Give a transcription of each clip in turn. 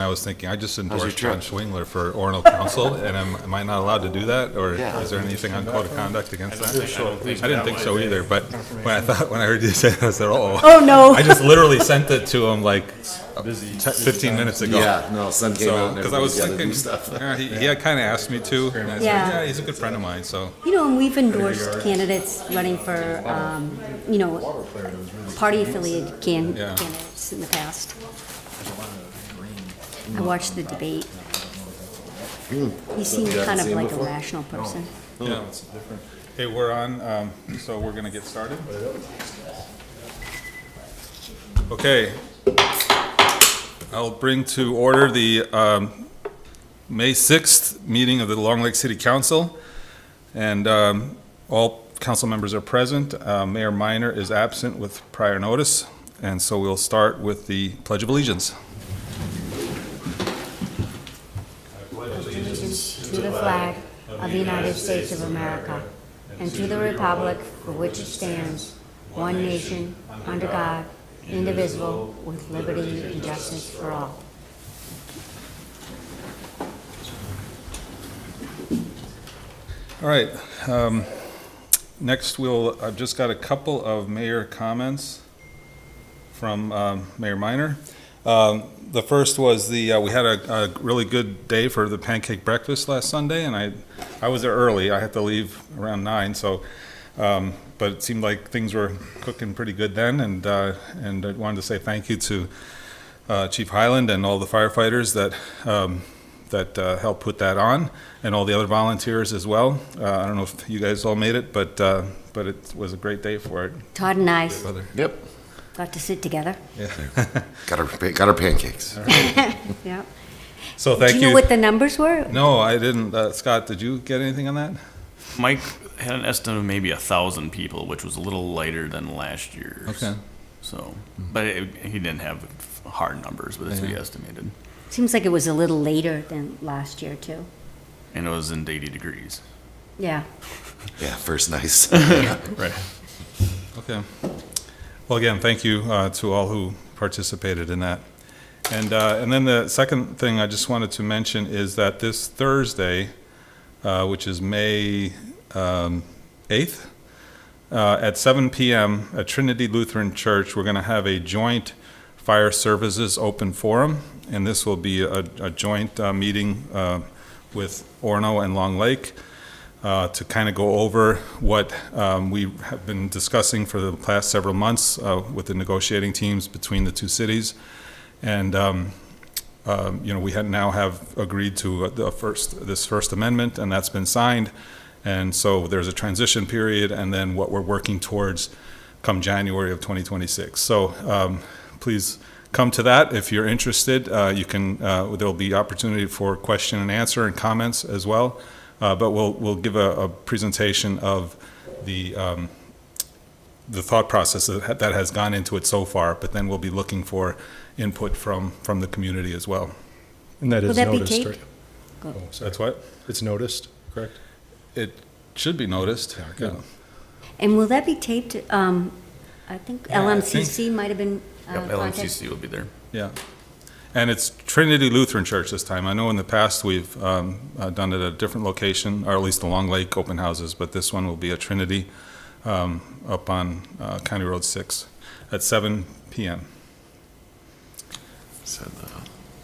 I was thinking, I just your endorsed trip? John Schwingler for Orono Council, and am I not allowed to do that? Or Yeah. is there anything on code of conduct against that? I I didn't think so either, but when I heard you say that, I said, oh. Oh, no. I just literally sent it to him like 15 minutes ago. Yeah, no, sun came out So, and because I was everybody's gotta do thinking, stuff. he had kind of asked me to, and I said, Yeah. yeah, he's a good friend of mine, so. You know, and we've endorsed candidates running for, party-affiliated Yeah. candidates in the past. I watched the debate. He seemed you kind haven't of seen like a before? rational person. Yeah. Hey, we're on, so we're gonna get started? Okay. I'll bring to order the May 6th meeting of the Long Lake City Council. And all council members are present. Mayor Minor is absent with prior notice. And so we'll start with the Pledge of Allegiance. To the flag of the United States of America and to the republic for which it stands, one nation, under God, indivisible, with liberty and justice for all. All right. Next, I've just got a couple of mayor comments from Mayor Minor. The first was we had a really good day for the pancake breakfast last Sunday, and I was there early. I had to leave around 9, so, but it seemed like things were cooking pretty good then, and I wanted to say thank you to Chief Highland and all the firefighters that helped put that on, and all the other volunteers as well. I don't know if you guys all made it, but it was a great day for it. Todd and I Yep, got to sit together. got our pancakes. Yeah. So thank Do you. you know what the numbers were? No, I didn't. Scott, did you get anything on that? Mike had an estimate of maybe 1,000 people, which was a little lighter than last year's. Okay. So, but he didn't have hard numbers, but that's what he estimated. Seems like it was a little later than last year, too. And it was in 80 degrees. Yeah. Yeah, first nice. Right. Okay. Well, again, thank you to all who participated in that. And then the second thing I just wanted to mention is that this Thursday, which is May 8th, at 7 p.m. at Trinity Lutheran Church, we're going to have a joint fire services open forum, and this will be a joint meeting with Orono and Long Lake to kind of go over what we have been discussing for the past several months with the negotiating teams between the two cities. And we now have agreed to this first amendment, and that's been signed. And so there's a transition period, and then what we're working towards come January of 2026. So please come to that if you're interested. You can. There'll be opportunity for question and answer and comments as well. But we'll give a presentation of the thought process that has gone into it so far. But then we'll be looking for input from the community as well. And that Will is that be noticed, taped? right? Go. Oh, sorry. That's what It's noticed, correct? it should be noticed. good. And will that be taped? I think Yeah, I LMCC might have been Yep, contacted. LMCC will be there. Yeah. And it's Trinity Lutheran Church this time. I know in the past we've done it at a different location, or at least the Long Lake open houses, but this one will be at Trinity up on County Road 6 at 7 p.m.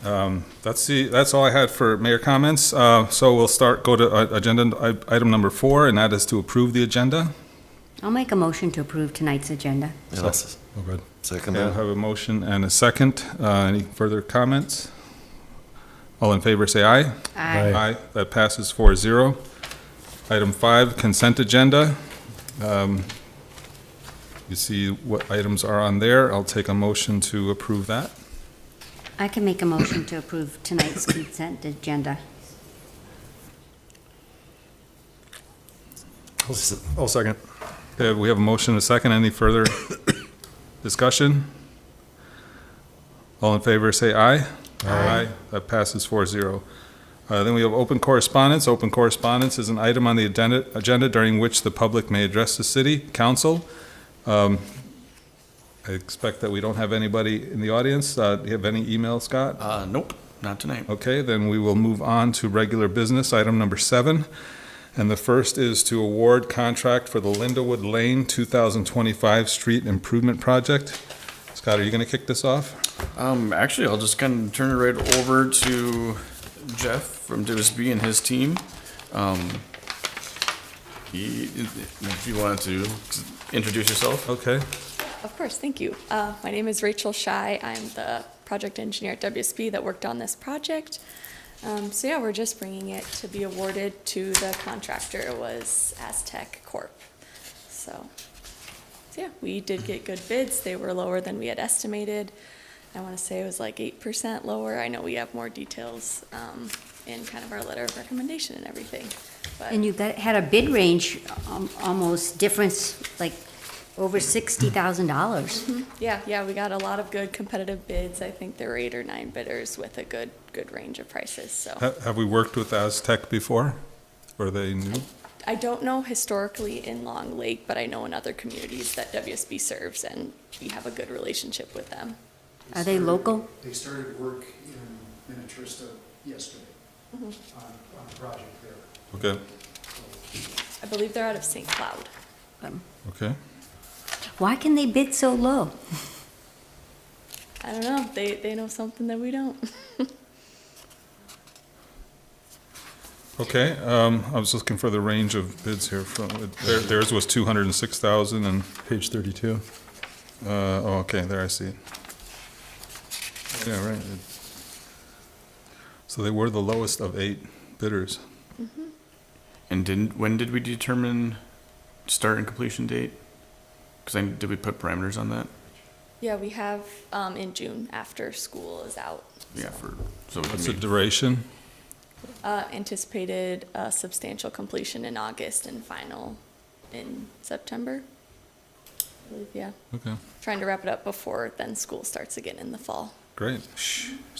That's all I had for mayor comments. So we'll go to agenda item number 4, and that is to approve the agenda. I'll make a motion to approve tonight's agenda. Yes. Oh, good. Second. Okay, I have a motion and a second. Any further comments? All in favor, say aye. Aye. Aye, that passes 4-0. Item 5, consent agenda. You see what items are on there. I'll take a motion to approve that. I can make a motion to approve tonight's consent agenda. I'll second. Okay, we have a motion and a second. Any further discussion? All in favor, say aye. Aye. That passes 4-0. Then we have open correspondence. Open correspondence is an item on the agenda during which the public may address the city council. I expect that we don't have anybody in the audience. Do you have any email, Scott? Nope. Not tonight. Okay, then we will move on to regular business, item number 7. And the first is to award contract for the Lindawood Lane 2025 Street Improvement Project. Scott, are you going to kick this off? Actually, I'll just kind of turn it right over to Jeff from WSB and his team. If you wanted to introduce yourself. Okay. Of course, thank you. My name is Rachel Shy. I'm the project engineer at WSP that worked on this project. So yeah, we're just bringing it to be awarded to the contractor. It was Aztec Corp. So yeah, we did get good bids. They were lower than we had estimated. I want to say it was like 8% lower. I know we have more details in kind of our letter of recommendation and everything. But And you had a bid range, almost difference, like over $60,000. yeah, we got a lot of good competitive bids. I think there were 8 or 9 bidders with a good range of prices, so. Have we worked with Aztec before? Or are they new? I don't know historically in Long Lake, but I know in other communities that WSB serves, and we have a good relationship with them. Are they local? They started work in Minnetrista yesterday on the project there. Okay, I believe they're out of St. Cloud. okay. Why can they bid so low? I don't know, they know something that we don't. Okay, I was looking for the range of bids here. Theirs was 206,000 and, Page 32. okay, there I see it. Yeah, right. So they were the lowest of 8 bidders. And when did we determine start and completion date? Because did we put parameters on that? Yeah, we have in June after school is out. Yeah, so we What's can the meet. duration? Anticipated substantial completion in August and final in September. I believe, yeah. Okay, Trying to wrap it up before then school starts again in the fall. great.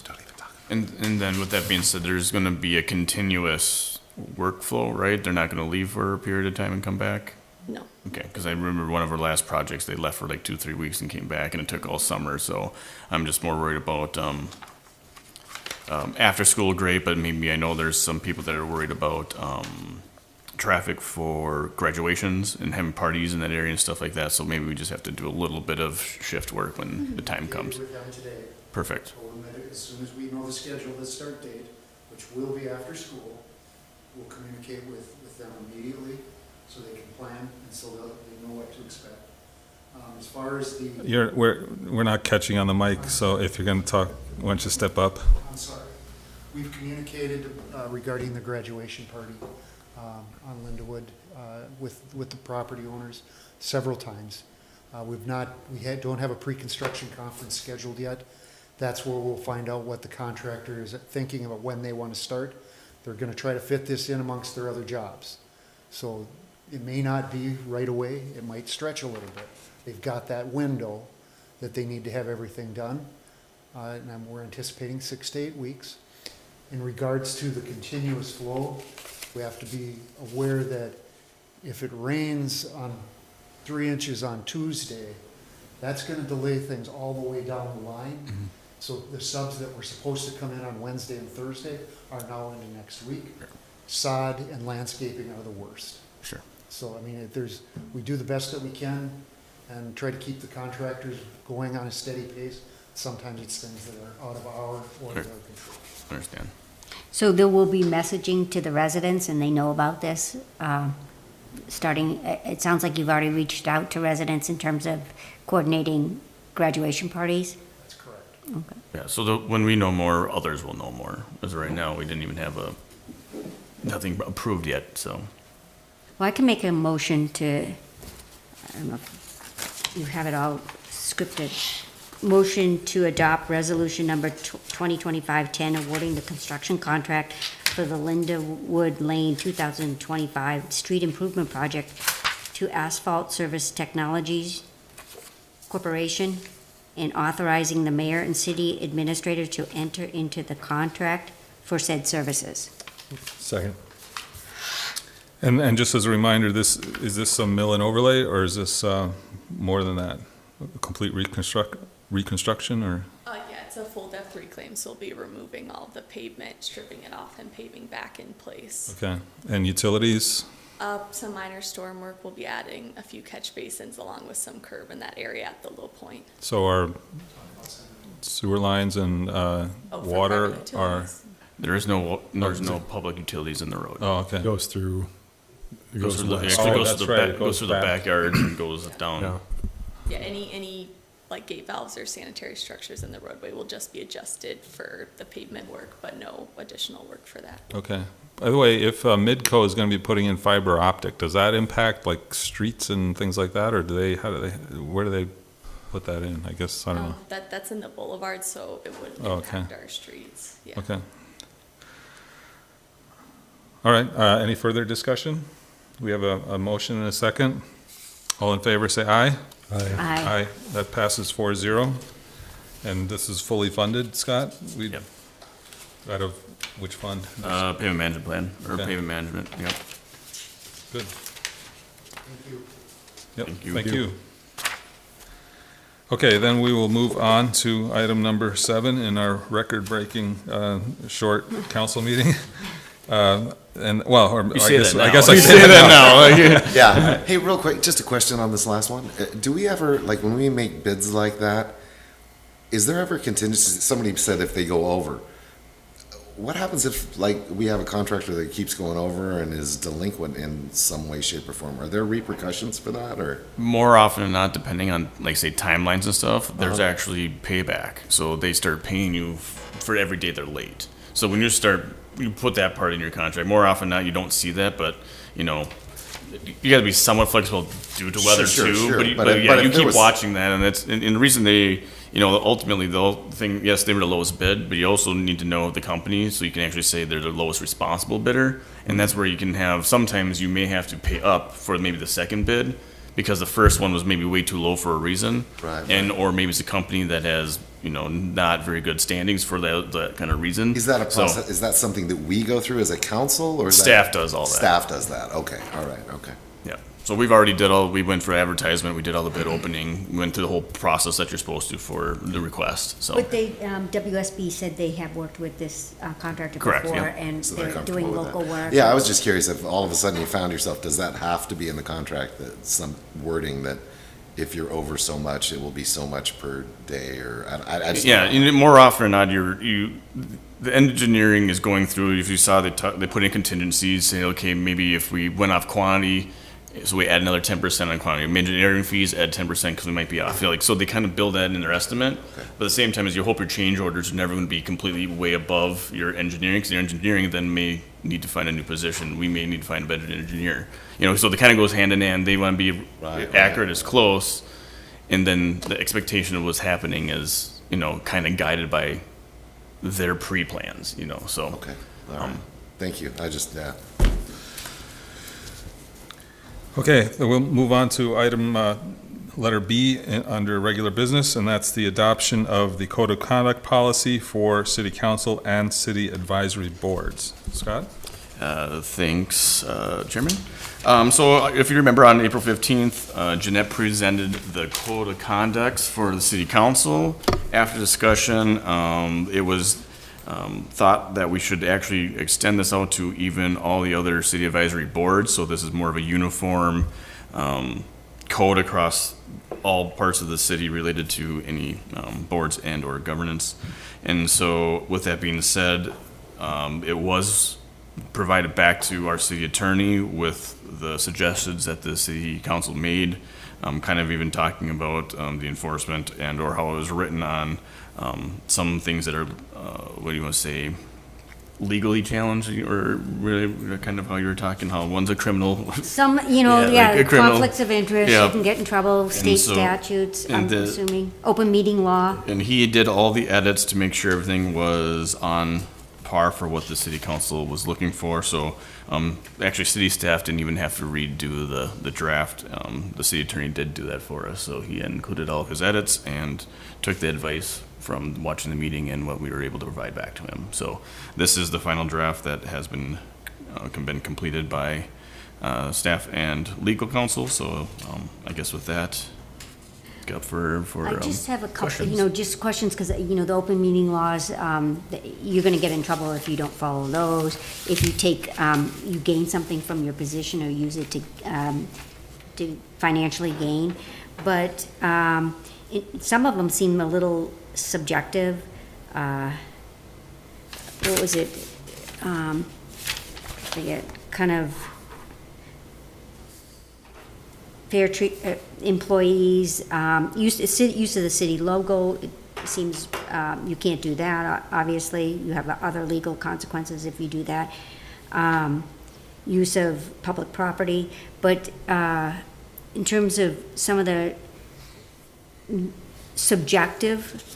Don't even talk. And then with that being said, there's gonna be a continuous workflow, right? They're not gonna leave for a period of time and come back? No. Okay, because I remember one of our last projects, they left for like 2-3 weeks and came back, and it took all summer, so I'm just more worried about, after school, great, but maybe I know there's some people that are worried about, traffic for graduations and having parties in that area and stuff like that, so maybe we just have to do a little bit of shift work when the time comes. With them today, Perfect. told them that as soon as we know the schedule, the start date, which will be after school, we'll communicate with them immediately so they can plan and so they know what to expect. As far as the, We're not catching on the mic, so if you're going to talk, why don't you step up? I'm sorry, we've communicated regarding the graduation party on Lindawood with the property owners several times. Don't have a pre-construction conference scheduled yet. That's where we'll find out what the contractor is thinking about when they want to start. They're going to try to fit this in amongst their other jobs. So it may not be right away, it might stretch a little bit. They've got that window that they need to have everything done, and we're anticipating 6 to 8 weeks. In regards to the continuous flow, we have to be aware that if it rains on 3 inches on Tuesday, that's gonna delay things all the way down the line. So the subs that were supposed to come in on Wednesday and Thursday are now into next week. Sod and landscaping are the worst. Sure. So, I mean, we do the best that we can and try to keep the contractors going on a steady pace. Sometimes it's things that are out of our or their control. Understand. So there will be messaging to the residents, and they know about this, starting, it sounds like you've already reached out to residents in terms of coordinating graduation parties? That's correct. Okay. Yeah, so when we know more, others will know more. As of right now, we didn't even have nothing approved yet, so. Well, I can make a motion to, I don't know if you have it all scripted. Motion to adopt resolution number 2025-10, awarding the construction contract for the Lindawood Lane 2025 Street Improvement Project to Asphalt Service Technologies Corporation, and authorizing the mayor and city administrator to enter into the contract for said services. Second. And just as a reminder, is this some mill and overlay, or is this more than that? A complete reconstruction, or? Yeah, it's a full depth reclaim, so we'll be removing all the pavement, stripping it off and paving back in place. Okay, and utilities? Some minor storm work, we'll be adding a few catch basins along with some curb in that area at the low point. So our sewer lines and Oh, for water private are, utilities. There's no public utilities in the road. oh, okay. Goes through, it goes It west. actually Oh, goes that's to the right, back, it goes through the back. backyard and goes down. Yeah. Yeah, any like gate valves or sanitary structures in the roadway will just be adjusted for the pavement work, but no additional work for that. Okay. By the way, if Midco is going to be putting in fiber optic, does that impact like streets and things like that, or where do they put that in? I guess, I don't know. That's in the boulevard, so it wouldn't Oh, okay. impact our streets, yeah. Okay. All right, any further discussion? We have a motion and a second. All in favor, say aye. Aye. Aye. That passes 4-0. And this is fully funded, Scott? Yep. Out of which fund? Pavement management plan, or Okay. pavement management, yep. Good. Yep, Thank you. thank you. Okay, then we will move on to item number 7 in our record-breaking short council meeting. And, well, or I say guess that I now. guess I You say that now. Yeah. Hey, real quick, just a question on this last one. Do we ever, like, when we make bids like that, is there ever contingency? Somebody said if they go over. What happens if, like, we have a contractor that keeps going over and is delinquent in some way, shape, or form? Are there repercussions for that, or? More often than not, depending on, like, say, timelines and stuff, there's actually payback. So they start paying you for every day they're late. So when you put that part in your contract, more often than not, you don't see that, but, you know, you gotta be somewhat flexible due to weather Sure, too. sure. But, But yeah, if you there keep was- watching that, and and the reason they, you know, ultimately the whole thing, yes, they were the lowest bid, but you also need to know the company, so you can actually say they're the lowest responsible bidder, and that's where you can have, sometimes you may have to pay up for maybe the second bid, because the first one was maybe way too low for a reason. Right, And, or maybe it's a company that has, you know, not very good standings for that kind of reason. Is that a So, process, is that something that we go through as a council, or is that? Staff does all that. Staff does that, okay, all right, okay. Yeah, so we went for advertisement, we did all the bid opening, we went through the whole process that you're supposed to for the request, so. But they, WSB said they have worked with this contractor Correct, before, yeah. and So they're they're comfortable doing with local that. work. Yeah, I was just curious if all of a sudden you found yourself, does that have to be in the contract, that some wording that if you're over so much, it will be so much per day, or, I just. Yeah, and more often than not, the engineering is going through, if you saw they put in contingencies, say, okay, maybe if we went off quantity, so we add another 10% on quantity. Engineering fees add 10% because we might be off. So they kind of build that in their estimate. But at the same time, as you hope your change orders are never going to be completely way above your engineering, because your engineering then may need to find a new position. We may need to find a better engineer. You know, so it kind of goes hand in hand. They want to be Right, accurate as close, and then the expectation of what's happening is, you know, kind of guided by their pre-plans. You know, so. Okay, all right, thank you, I just, yeah. Okay, then we'll move on to item letter B under regular business, and that's the adoption of the code of conduct policy for city council and city advisory boards. Scott? Thanks, Chairman. So if you remember, on April 15th, Jeanette presented the code of conducts for the city council. After discussion, it was thought that we should actually extend this out to even all the other city advisory boards. So this is more of a uniform code across all parts of the city related to any boards and or governance. And so with that being said, it was provided back to our city attorney with the suggestions that the city council made, kind of even talking about the enforcement and or how it was written on some things that are, what do you want to say, legally challenged, or really kind of how you were talking, how one's a criminal. Some, Yeah, like a criminal- conflicts of interest, Yeah. you can get in trouble, state so- statutes, I'm and the- assuming, open meeting law. And he did all the edits to make sure everything was on par for what the city council was looking for. So, actually, city staff didn't even have to redo the draft. The city attorney did do that for us. So he included all of his edits and took the advice from watching the meeting and what we were able to provide back to him. So this is the final draft that has been completed by staff and legal counsel. So I guess with that, up for I just have a couple, questions. just questions, because, the open meeting laws, you're gonna get in trouble if you don't follow those. If you take, you gain something from your position or use it to financially gain. But, some of them seem a little subjective. What was it? I forget, kind of fair treat, employees, use of the city logo, it seems, you can't do that, obviously, you have other legal consequences if you do that. Use of public property, but, in terms of some of the subjective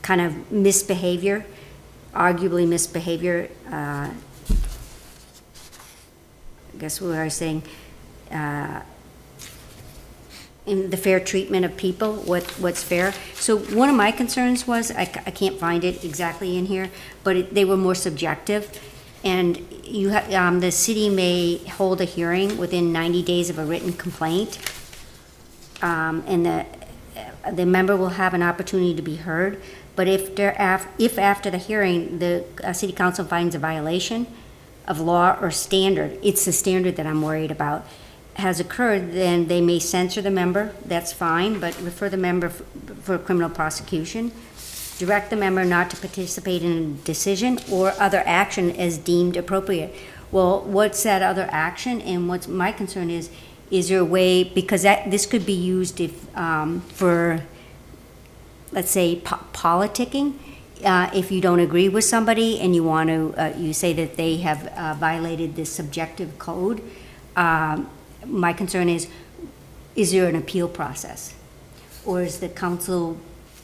kind of misbehavior, arguably misbehavior, I guess what I was saying, in the fair treatment of people, what's fair. So one of my concerns was, I can't find it exactly in here, but they were more subjective. And the city may hold a hearing within 90 days of a written complaint. And the member will have an opportunity to be heard. But if after the hearing, the city council finds a violation of law or standard, it's the standard that I'm worried about, has occurred, then they may censor the member, that's fine, but refer the member for criminal prosecution, direct the member not to participate in a decision or other action as deemed appropriate. Well, what's that other action? And what's my concern is there a way, because this could be used for, let's say, politicking. If you don't agree with somebody and you want to, you say that they have violated this subjective code, my concern is there an appeal process? Or is the council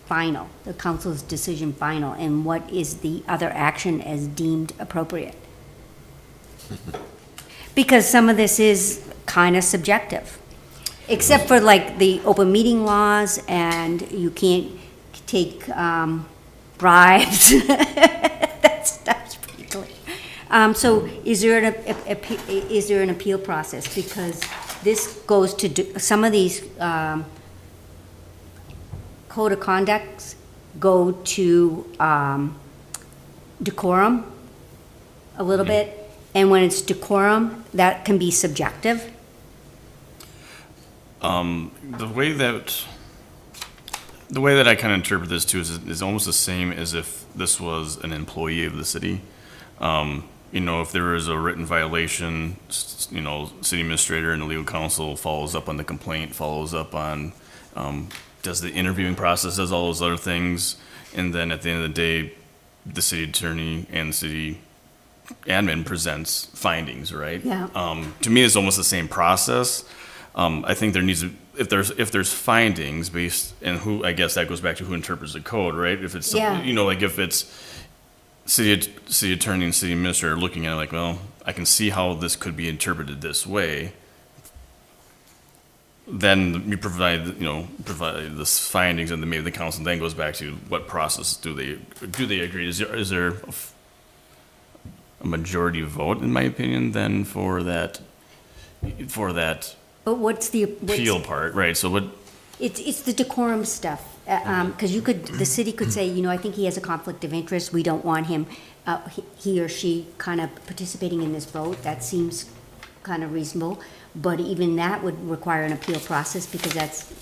final, the council's decision final, and what is the other action as deemed appropriate? Because some of this is kind of subjective, except for like the open meeting laws, and you can't take bribes. That's pretty clear. So is there an appeal process? Because this goes to some of these code of conducts go to decorum a little bit, and when it's decorum, that can be subjective. The way that I kind of interpret this too is almost the same as if this was an employee of the city. If there is a written violation, city administrator and the legal counsel follows up on the complaint, follows up on, does the interviewing process, does all those other things, and then at the end of the day, the city attorney and the city admin presents findings, right? Yeah. To me, it's almost the same process. I think there needs to, if there's findings based, and who, I guess that goes back to who interprets the code, right? If it's, Yeah. like if it's city attorney and city administrator looking at it like, well, I can see how this could be interpreted this way. Then you provide the findings, and then maybe the council then goes back to what process do they agree? Is there a majority vote, in my opinion, then for that But what's the appeal part, right? So what? It's the decorum stuff, because the city could say, I think he has a conflict of interest, we don't want him, he or she kind of participating in this vote, that seems kind of reasonable, but even that would require an appeal process, because that's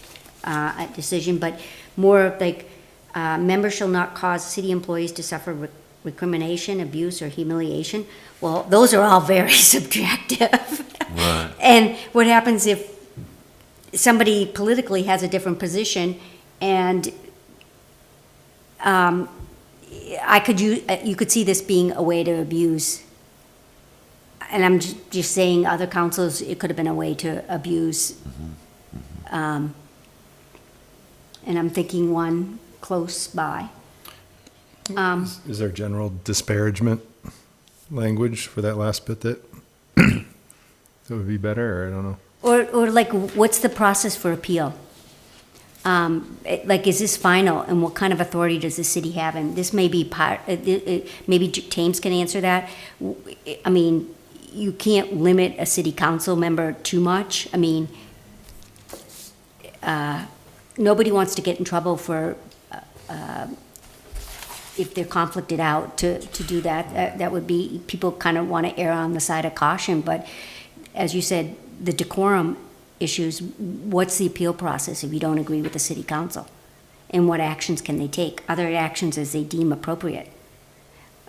a decision, but more like, members shall not cause city employees to suffer recrimination, abuse, or humiliation. Well, those are all very subjective. Right. And what happens if somebody politically has a different position, and you could see this being a way to abuse. And I'm just saying, other councils, it could have been a way to abuse. And I'm thinking one close by. Is there general disparagement language for that last bit that would be better, or I don't know? Or like, what's the process for appeal? Like, is this final, and what kind of authority does the city have? And this may be maybe James can answer that. I mean, you can't limit a city council member too much. I mean, nobody wants to get in trouble for, if they're conflicted out to do that. That would be, people kind of want to err on the side of caution, but as you said, the decorum issues, what's the appeal process if you don't agree with the city council? And what actions can they take? Other actions as they deem appropriate.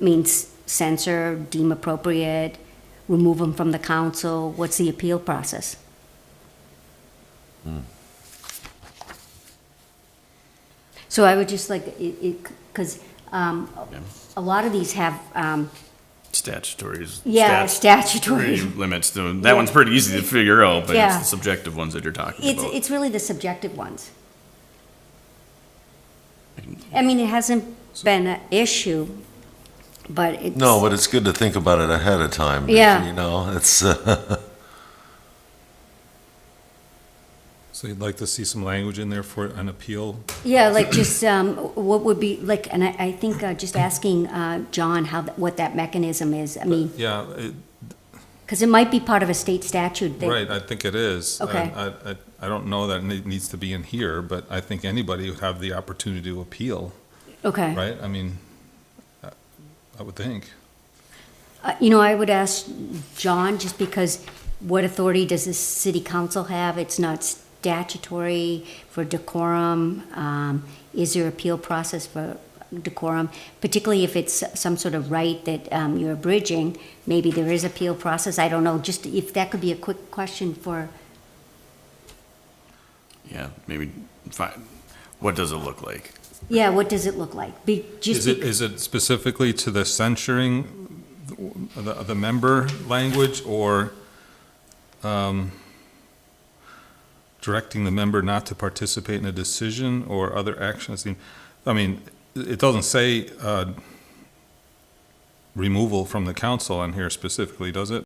I mean, censor, deem appropriate, remove them from the council, what's the appeal process? So I would just like, because a lot of these have, Statutories. statutory. Limits. That one's pretty easy to figure out, but Yeah. it's the subjective ones that you're talking It's, about. it's really the subjective ones. I mean, it hasn't been an issue, but it's. No, but it's good to think about it ahead of time. Yeah. You know, it's, So you'd like to see some language in there for an appeal? Yeah, like just, what would be, like, and I think just asking John how, what that mechanism is, I mean, Yeah, because it might be part of a state statute. that- right, I think it is. Okay. I don't know that it needs to be in here, but I think anybody would have the opportunity to appeal, Okay. right? I mean, I would think. You know, I would ask John, just because what authority does the city council have? It's not statutory for decorum. Is there appeal process for decorum? Particularly if it's some sort of right that you're abridging, maybe there is appeal process. I don't know, just if that could be a quick question for, Yeah, maybe, what does it look like? yeah, what does it look like? Is it specifically to the censuring the member language, or directing the member not to participate in a decision or other actions? I mean, it doesn't say removal from the council on here specifically, does it?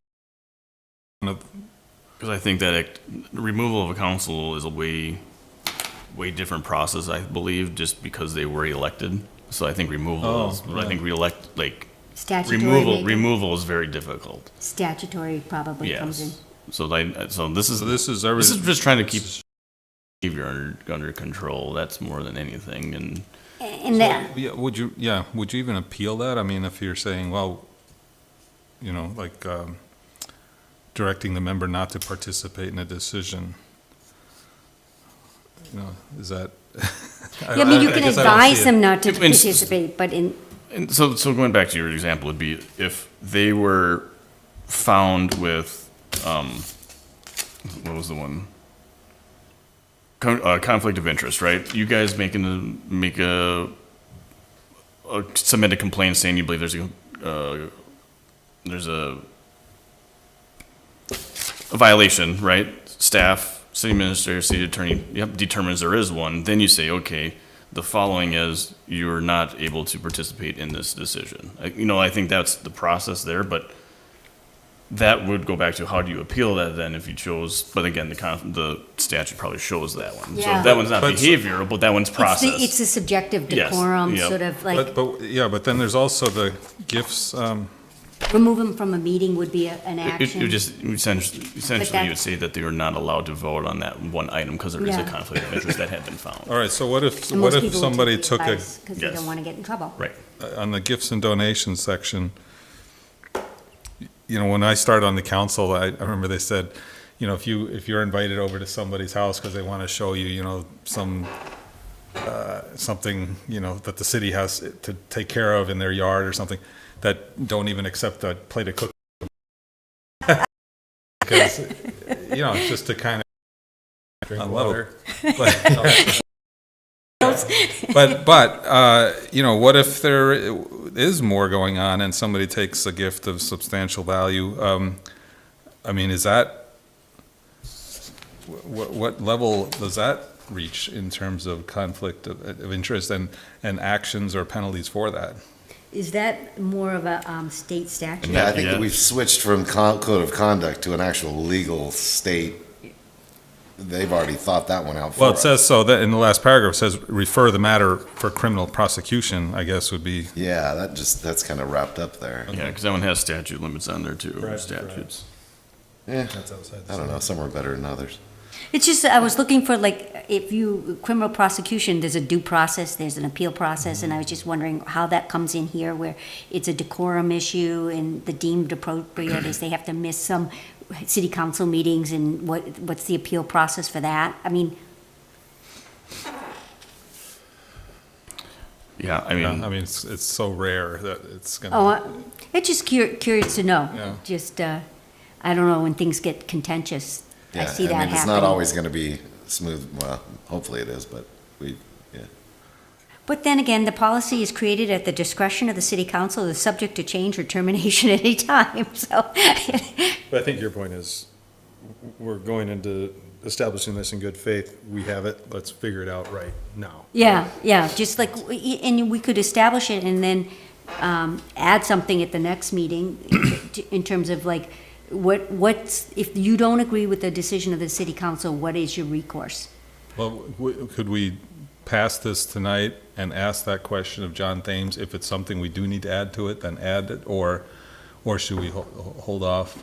Because I think that removal of a council is a way different process, I believe, just because they were elected. So I think removal is, I think statutory? removal is very difficult. Statutory probably comes in. Yes. So this is This is this is just trying to keep behavior under control. That's more than anything. And And that, Yeah, would you even appeal that? I mean, if you're saying, well, you know, like, directing the member not to participate in a decision, you know, is that? I mean, you can guess I don't advise see it. them not to It's- participate, but in, And so going back to your example would be if they were found with, what was the one? Conflict of interest, right? You guys submit a complaint saying you believe there's a violation, right? Staff, city administrator, city attorney, determines there is one. Then you say, okay, the following is you're not able to participate in this decision. I think that's the process there, but that would go back to how do you appeal that then if you chose, but again, the statute probably shows that one. Yeah. So that one's not But- behavioral, but that one's process. it's a subjective Yes, decorum, yep. sort of like, But then there's also the gifts, remove them from a meeting would be an It action. would just, essentially, you would say that they were not allowed to vote on that one item because there is a Yeah. conflict of interest that had been found. all right, so what if, And most people would somebody take the took advice, because they Yes. don't want to get in trouble. Right. on the gifts and donations section, you know, when I started on the council, I remember they said, you know, if you're invited over to somebody's house because they want to show you, you know, something, you know, that the city has to take care of in their yard or something, that don't even accept a plate of cookies. Because, you know, it's just to kind of drink water. But you know, what if there is more going on and somebody takes a gift of substantial value? I mean, is that, what level does that reach in terms of conflict of interest and actions or penalties for that? Is that more of a state statute? Yeah, I think Yeah. we've switched from code of conduct to an actual legal state. They've already thought that one out for Well, it us. says so, that in the last paragraph, it says refer the matter for criminal prosecution, I guess would be. Yeah, that's kind of wrapped up there. Yeah, because that one has statute limits on there too, Right, statutes. Yeah, That's outside the I don't city. know, some are better than others. It's just, I was looking for like, if you, criminal prosecution, there's a due process, there's an appeal process, and I was just wondering how that comes in here, where it's a decorum issue and the deemed appropriate is they have to miss some city council meetings, and what's the appeal process for that? I mean, Yeah, I Yeah, mean, I mean, it's so rare that it's oh, gonna, it's just curious to know. Yeah. Just, I don't know, when things get contentious, I see that I mean, happening. it's not always going to be smooth. Well, hopefully it is, but yeah. But then again, the policy is created at the discretion of the city council, is subject to change or termination at any time, so. But I think your point is, we're going into establishing this in good faith. We have it, let's figure it out right now. Yeah, just like, and we could establish it and then add something at the next meeting in terms of like, what's, if you don't agree with the decision of the city council, what is your recourse? well, could we pass this tonight and ask that question of John Thames? If it's something we do need to add to it, then add it, or should we hold off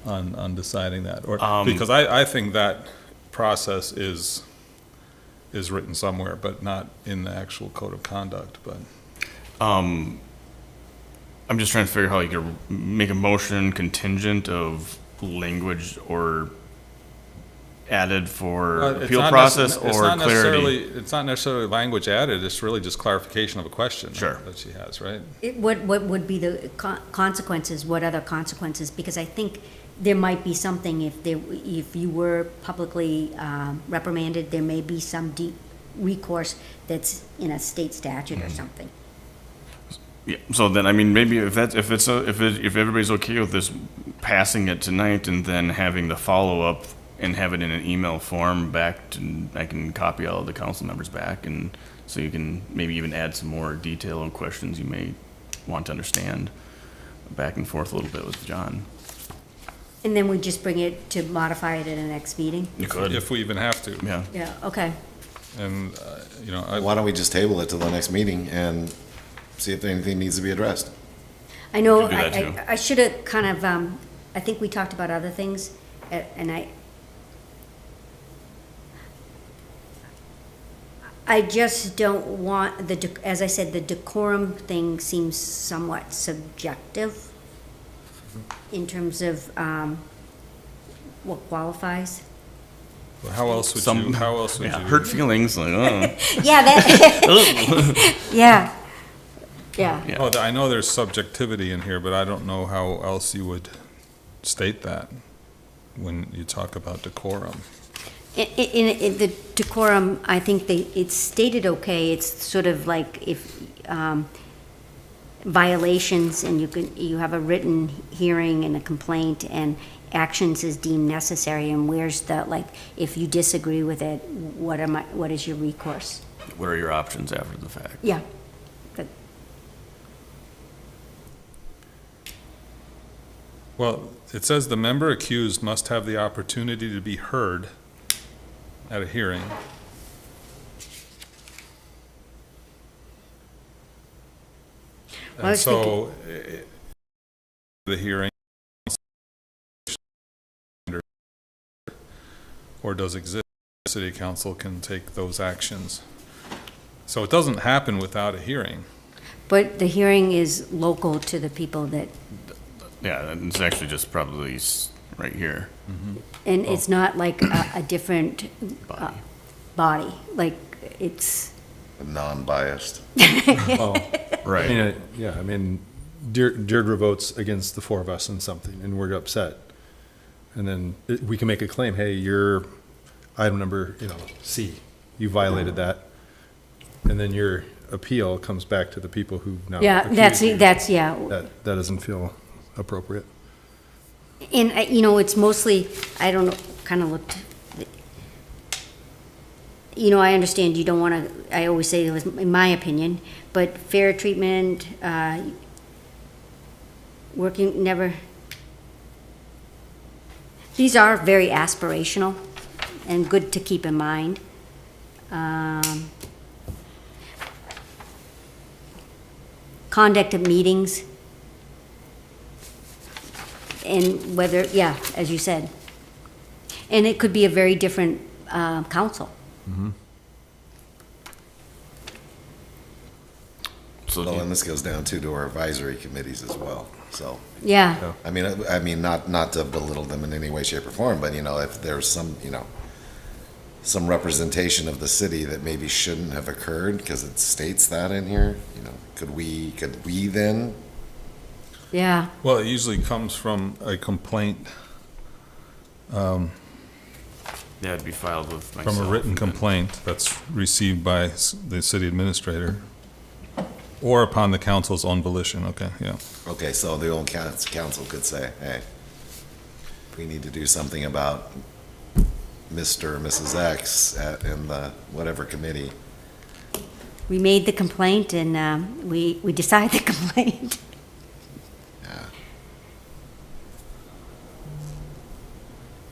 on deciding that? Or, because I think that process is written somewhere, but not in the actual code of conduct, but. I'm just trying to figure how you could make a motion contingent of language or added for It's appeal not process it's or not clarity. It's not necessarily language added, it's really just clarification of a question. Sure. That she has, right? What would be the consequences, what other consequences? Because I think there might be something, if you were publicly reprimanded, there may be some deep recourse that's in a state statute or something. Yeah, so then, I mean, maybe if everybody's okay with this, passing it tonight and then having the follow-up and have it in an email form back to, I can copy all of the council members back, and so you can maybe even add some more detail and questions you may want to understand back and forth a little bit with John. And then we just bring it to modify it at the next meeting? You could. If we even have to. Yeah. Yeah, okay. And, Why don't we just table it till the next meeting and see if anything needs to be addressed? I know, You could do that, too. I should have kind of, I think we talked about other things, and I just don't want, as I said, the decorum thing seems somewhat subjective in terms of what qualifies. how else would you, Yeah, hurt feelings, like, oh. Yeah, that, yeah. Yeah. Oh, I know there's subjectivity in here, but I don't know how else you would state that when you talk about decorum. In the decorum, I think it's stated okay, it's sort of like if, violations, and you have a written hearing and a complaint, and actions is deemed necessary, and where's the, like, if you disagree with it, what is your recourse? What are your options after the fact? Yeah. Good. Well, it says the member accused must have the opportunity to be heard at a hearing. Well, I And was so, the hearing, or does exist, city council can take those actions. So it doesn't happen without a hearing. But the hearing is local to the people that, Yeah, and it's actually just probably right here. and it's not like a different Body. body, like, it's, Non-biased. Right. I mean, Deirdre votes against the four of us on something, and we're upset. And then we can make a claim, hey, your item number, C, you violated that. And then your appeal comes back to the people who now yeah, accused you. yeah. That doesn't feel appropriate. And, it's mostly, I don't know, kind of looked, I understand you don't want to, I always say it was in my opinion, but fair treatment, working, never, these are very aspirational and good to keep in mind. Conduct of meetings, and whether, yeah, as you said. And it could be a very different council. So Well, and this goes down too to our advisory committees as well, so. Yeah, I mean, not to belittle them in any way, shape, or form, but, if there's some, some representation of the city that maybe shouldn't have occurred, because it states that in here, could we then? yeah. Well, it usually comes from a complaint, yeah, it'd be filed with myself. from a written and then- complaint that's received by the city administrator, or upon the council's own volition, okay, yeah. Okay, so the old council could say, hey, we need to do something about Mr. or Mrs. X in the whatever committee. We made the complaint and we decided the complaint. Yeah.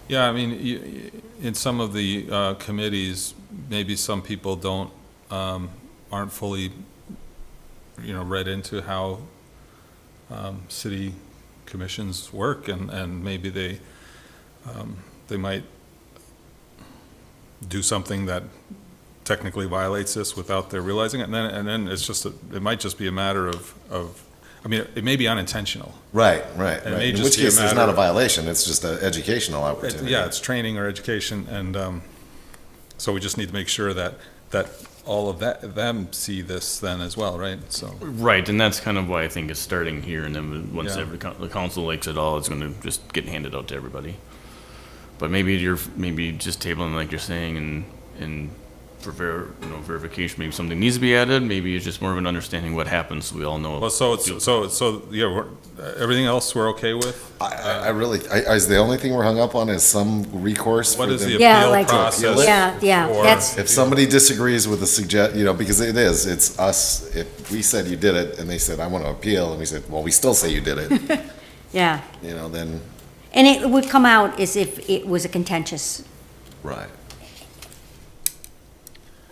Yeah, I mean, in some of the committees, maybe some people aren't fully, read into how city commissions work, and maybe they might do something that technically violates this without their realizing it, and then it's just, it might just be a matter of, I mean, it may be unintentional. Right. may In just which be a case, it's matter not a of- violation, it's just an educational opportunity. Yeah, it's training or education, and so we just need to make sure that all of them see this then as well, right? So, Right, and that's kind of why I think it's starting here, and then once Yeah. the council likes it all, it's gonna just get handed out to everybody. But maybe just tabling like you're saying, and for verification, maybe something needs to be added, maybe it's just more of an understanding what happens, so we all know. well, yeah, everything else we're okay with? I really, is the only thing we're hung up on is some recourse? What for is them- the Yeah, appeal like, process? yeah, for- that's, If somebody disagrees with the because it's us, if we said you did it, and they said, I want to appeal, and we said, well, we still say you did it, yeah. then, And it would come out as if it was a contentious right.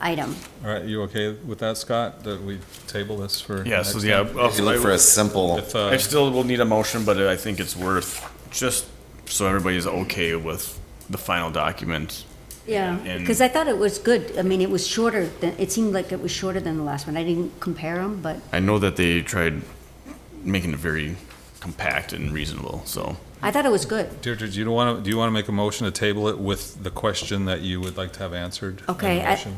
item. All right, you okay with that, Scott, that we table this for? Yeah, so next yeah, time? If you look for a simple, If, I still will need a motion, but I think it's worth, just so everybody's okay with the final document. Yeah, And- because I thought it was good. I mean, it was shorter than, it seemed like it was shorter than the last one. I didn't compare them, but I know that they tried making it very compact and reasonable, so. I thought it was good. Deirdre, do you want to make a motion to table it with the question that you would like to have answered? in the Okay, motion?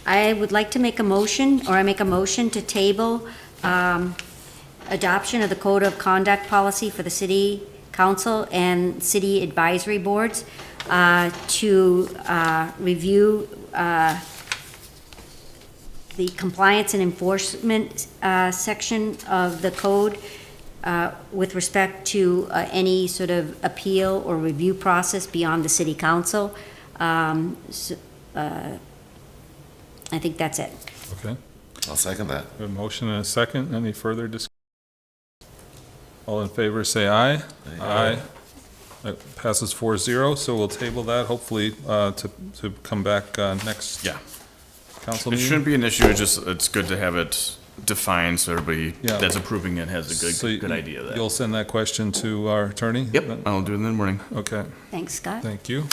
I would like to make a motion, or I make a motion to table adoption of the Code of Conduct Policy for the City Council and City Advisory Boards to review the compliance and enforcement section of the code with respect to any sort of appeal or review process beyond the city council. I think that's it. Okay, I'll second that. a motion and a second. Any further discussion? All in favor, say aye. Aye. That passes 4-0, so we'll table that, hopefully, to come back next Yeah. council It meeting. shouldn't be an issue, it's good to have it defined so everybody Yeah. that's approving it has a So good idea of that. You'll send that question to our attorney? Yep, I'll do it in the morning. Okay, Thanks, Scott. thank you.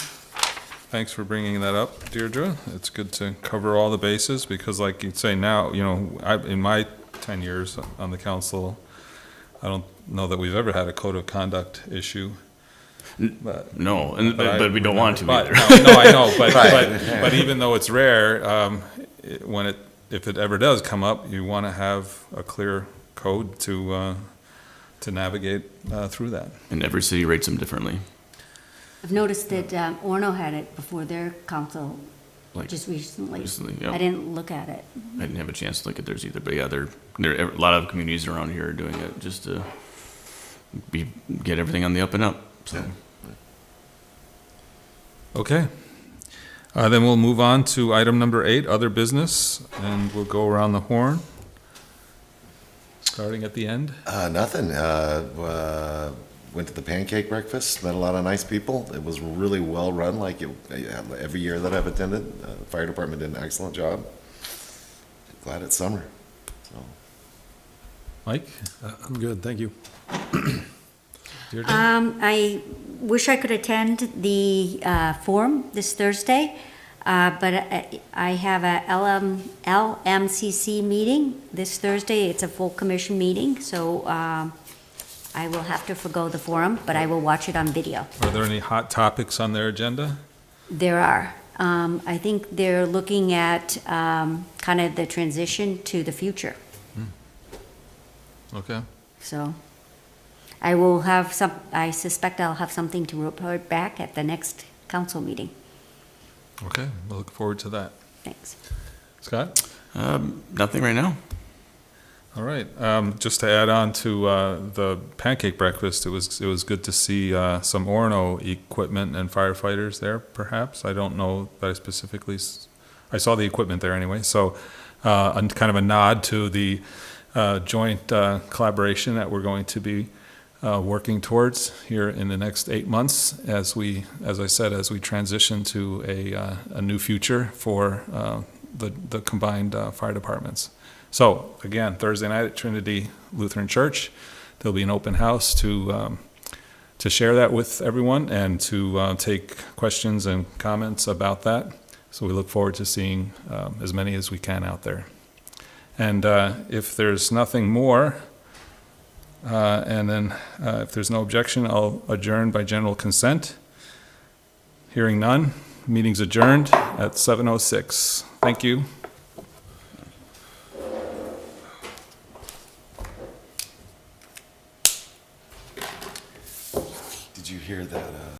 Thanks for bringing that up, Deirdre. It's good to cover all the bases, because like you say now, in my 10 years on the council, I don't know that we've ever had a code of conduct issue. But No, I but we don't want to but- either. No, I know, but, Right. but even though it's rare, if it ever does come up, you want to have a clear code to navigate through that. And every city rates them differently. I've noticed that Orno had it before their council Like just recently. recently, yeah. I didn't look at it. I didn't have a chance to look at theirs either, but yeah, a lot of communities around here are doing it just to get everything on the up and up, so. Okay. Then we'll move on to item number 8, other business, and we'll go around the horn. Starting at the end. Nothing. Went to the pancake breakfast, met a lot of nice people. It was really well run, like every year that I've attended. The fire department did an excellent job. Glad it's summer. So, Mike? I'm good, thank you. Deirdre? I wish I could attend the forum this Thursday, but I have a LMCC meeting this Thursday. It's a full commission meeting, so I will have to forgo the forum, but I will watch it on video. Are there any hot topics on their agenda? There are. I think they're looking at kind of the transition to the future. Okay. So I suspect I'll have something to report back at the next council meeting. Okay, we'll look forward to that. Thanks. Scott? Nothing right now. All right. Just to add on to the pancake breakfast, it was good to see some Orono equipment and firefighters there. Perhaps I don't know that I specifically. I saw the equipment there anyway. So, kind of a nod to the joint collaboration that we're going to be working towards here in the next 8 months, as I said, as we transition to a new future for the combined fire departments. So, again, Thursday night at Trinity Lutheran Church, there'll be an open house to share that with everyone and to take questions and comments about that. So we look forward to seeing as many as we can out there. And if there's nothing more, and then if there's no objection, I'll adjourn by general consent. Hearing none, meeting's adjourned at 7:06. Thank you.